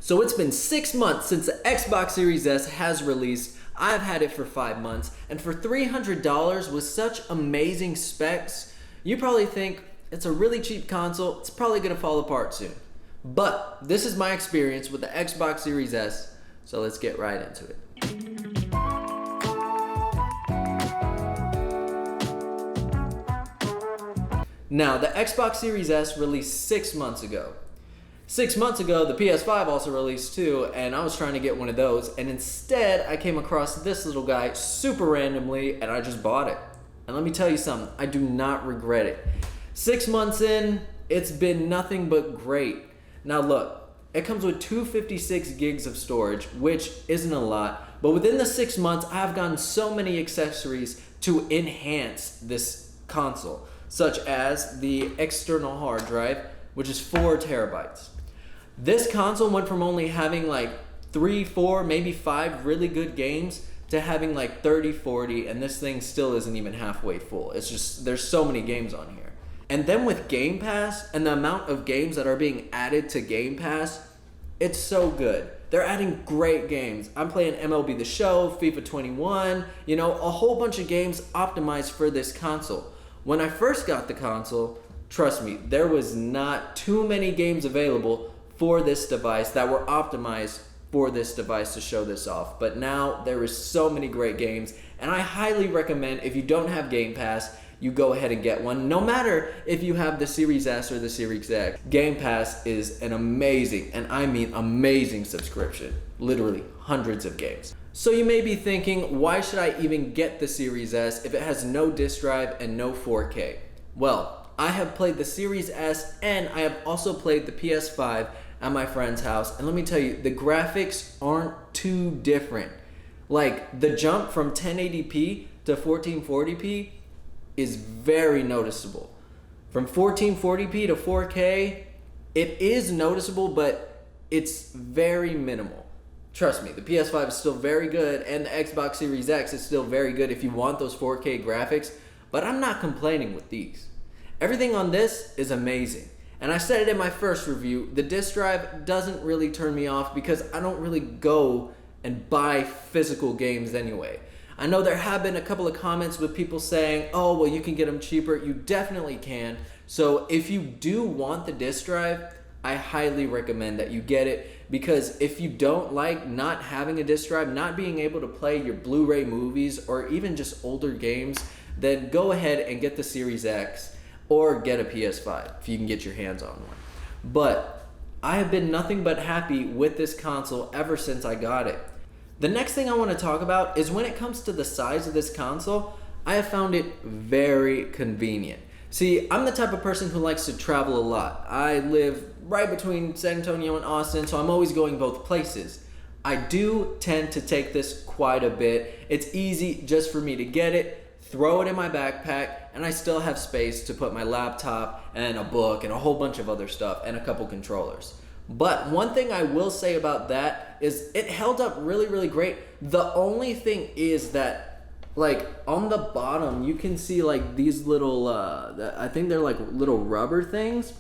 So it's been 6 months since the Xbox Series S has released. I've had it for 5 months, and for $300 with such amazing specs, you probably think it's a really cheap console, it's probably gonna fall apart soon. But this is my experience with the Xbox Series S, so let's get right into it. Now, the Xbox Series S released 6 months ago. 6 months ago, the PS5 also released too, and I was trying to get one of those, and instead, I came across this little guy super randomly, and I just bought it. And let me tell you something, I do not regret it. 6 months in, it's been nothing but great. Now look, it comes with 256 gigs of storage, which isn't a lot, but within the 6 months, I've gotten so many accessories to enhance this console, such as the external hard drive, which is 4 terabytes. This console went from only having like 3, 4, maybe 5 really good games to having like 30, 40, and this thing still isn't even halfway full. It's just, there's so many games on here. And then with Game Pass and the amount of games that are being added to Game Pass, it's so good. They're adding great games. I'm playing MLB The Show, FIFA 21, you know, a whole bunch of games optimized for this console. When I first got the console, trust me, there was not too many games available for this device that were optimized for this device to show this off. But now there is so many great games, and I highly recommend, if you don't have Game Pass, you go ahead and get one. No matter if you have the Series S or the Series X, Game Pass is an amazing, and I mean amazing subscription. Literally hundreds of games. So you may be thinking, why should I even get the Series S if it has no disk drive and no 4K? Well, I have played the Series S and I have also played the PS5 at my friend's house, and let me tell you, the graphics aren't too different. Like, the jump from 1080p to 1440p is very noticeable. From 1440p to 4K, it is noticeable, but it's very minimal. Trust me, the PS5 is still very good, and the Xbox Series X is still very good if you want those 4K graphics, but I'm not complaining with these. Everything on this is amazing. And I said it in my first review, the disk drive doesn't really turn me off because I don't really go and buy physical games anyway. I know there have been a couple of comments with people saying, oh, well, you can get them cheaper. You definitely can. So if you do want the disk drive, I highly recommend that you get it, because if you don't like not having a disk drive, not being able to play your Blu-ray movies or even just older games, then go ahead and get the Series X. Or get a PS5 if you can get your hands on one. But I have been nothing but happy with this console ever since I got it. The next thing I want to talk about is when it comes to the size of this console, I have found it very convenient. See, I'm the type of person who likes to travel a lot. I live right between San Antonio and Austin, so I'm always going both places. I do tend to take this quite a bit. It's easy just for me to get it, throw it in my backpack, and I still have space to put my laptop and a book and a whole bunch of other stuff and a couple controllers. But one thing I will say about that is it held up really, really great. The only thing is that, like, on the bottom, you can see like these little, I think they're like little rubber things.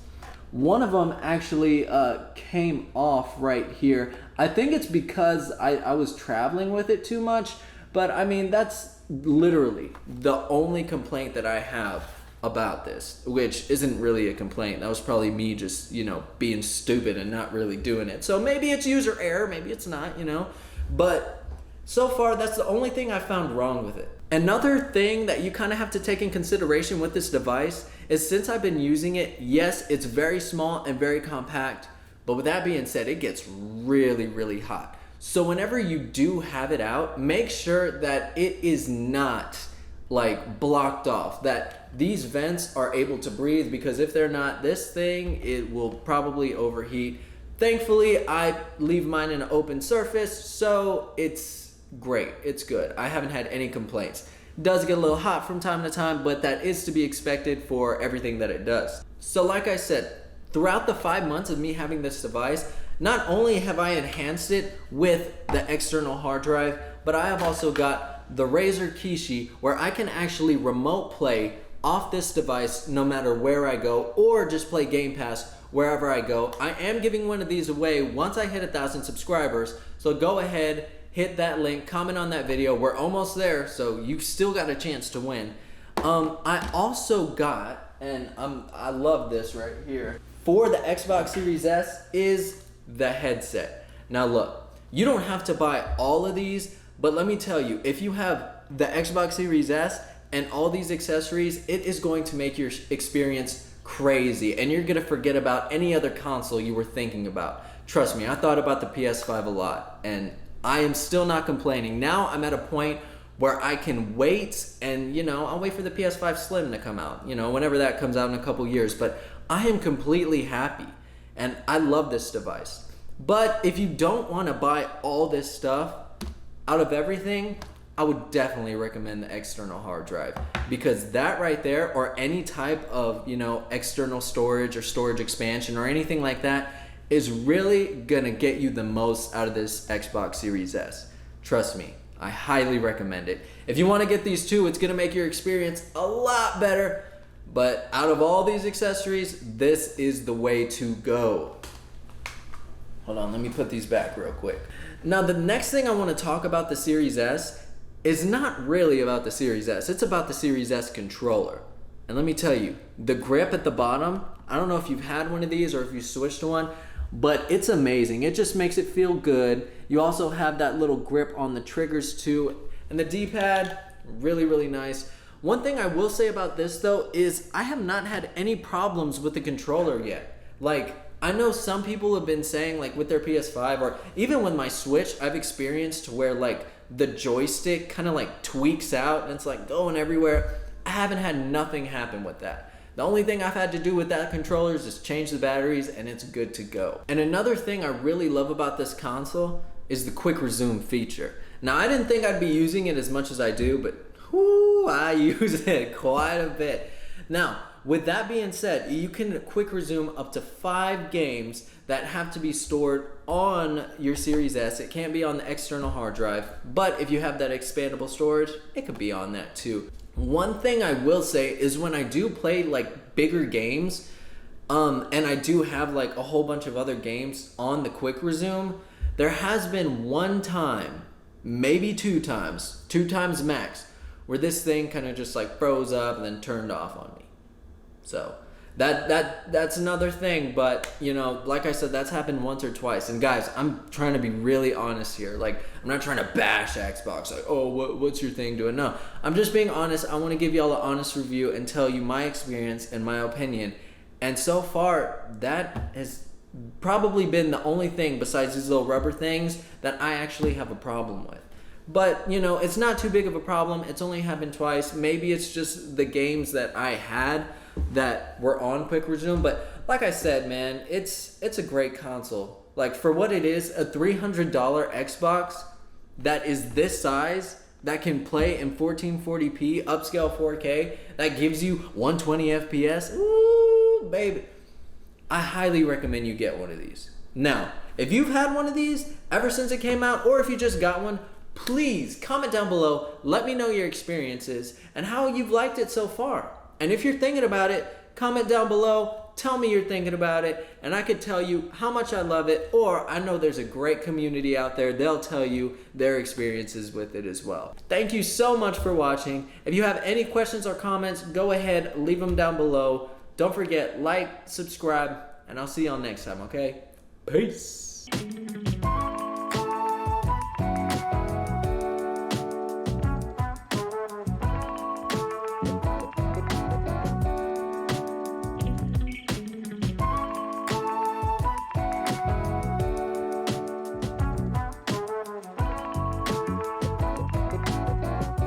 One of them actually came off right here. I think it's because I was traveling with it too much, but I mean, that's literally the only complaint that I have about this, which isn't really a complaint. That was probably me just, you know, being stupid and not really doing it. So maybe it's user error, maybe it's not, you know, but so far that's the only thing I found wrong with it. Another thing that you kind of have to take in consideration with this device is, since I've been using it, yes, it's very small and very compact, but with that being said, it gets really, really hot. So whenever you do have it out, make sure that it is not like blocked off, that these vents are able to breathe, because if they're not, this thing, it will probably overheat. Thankfully, I leave mine in an open surface, so it's great, it's good. I haven't had any complaints. It does get a little hot from time to time, but that is to be expected for everything that it does. So like I said, throughout the 5 months of me having this device, not only have I enhanced it with the external hard drive, but I have also got the Razer Kishi, where I can actually remote play off this device no matter where I go, or just play Game Pass wherever I go. I am giving one of these away once I hit 1,000 subscribers. So go ahead, hit that link, comment on that video. We're almost there, so you still got a chance to win. I also got, and I love this right here, for the Xbox Series S is the headset. Now look, you don't have to buy all of these, but let me tell you, if you have the Xbox Series S and all these accessories, it is going to make your experience crazy, and you're gonna forget about any other console you were thinking about. Trust me, I thought about the PS5 a lot, and I am still not complaining. Now I'm at a point where I can wait, and I'll wait for the PS5 Slim to come out, whenever that comes out in a couple years, but I am completely happy, and I love this device. But if you don't want to buy all this stuff, out of everything, I would definitely recommend the external hard drive, because that right there, or any type of external storage or storage expansion or anything like that, is really gonna get you the most out of this Xbox Series S. Trust me, I highly recommend it. If you want to get these two, it's gonna make your experience a lot better, but out of all these accessories, this is the way to go. Hold on, let me put these back real quick. Now the next thing I want to talk about the Series S is not really about the Series S, it's about the Series S controller. And let me tell you, the grip at the bottom, I don't know if you've had one of these or if you switched to one, but it's amazing. It just makes it feel good. You also have that little grip on the triggers too, and the D-pad, really, really nice. One thing I will say about this though is I have not had any problems with the controller yet. Like, I know some people have been saying, like, with their PS5 or even with my Switch, I've experienced where like the joystick kind of like tweaks out and it's like going everywhere. I haven't had nothing happen with that. The only thing I've had to do with that controller is just change the batteries and it's good to go. And another thing I really love about this console is the quick resume feature. Now I didn't think I'd be using it as much as I do, but whoo, I use it quite a bit. Now, with that being said, you can quick resume up to 5 games that have to be stored on your Series S. It can't be on the external hard drive, but if you have that expandable storage, it could be on that too. One thing I will say is when I do play like bigger games, and I do have like a whole bunch of other games on the quick resume, there has been one time, maybe two times max, where this thing kind of just like froze up and then turned off on me. So that's another thing, but like I said, that's happened once or twice. And guys, I'm trying to be really honest here. Like, I'm not trying to bash Xbox, like, oh, what's your thing doing? No, I'm just being honest. I want to give y'all an honest review and tell you my experience and my opinion. And so far, that has probably been the only thing besides these little rubber things that I actually have a problem with. But, it's not too big of a problem. It's only happened twice. Maybe it's just the games that I had that were on quick resume. But like I said, man, it's a great console. Like, for what it is, a $300 Xbox that is this size, that can play in 1440p, upscale 4K, that gives you 120 FPS. Ooh, baby. I highly recommend you get one of these. Now, if you've had one of these ever since it came out, or if you just got one, please comment down below. Let me know your experiences and how you've liked it so far. And if you're thinking about it, comment down below. Tell me you're thinking about it, and I could tell you how much I love it, or I know there's a great community out there. They'll tell you their experiences with it as well. Thank you so much for watching. If you have any questions or comments, go ahead, leave them down below. Don't forget, like, subscribe, and I'll see y'all next time, okay? Peace.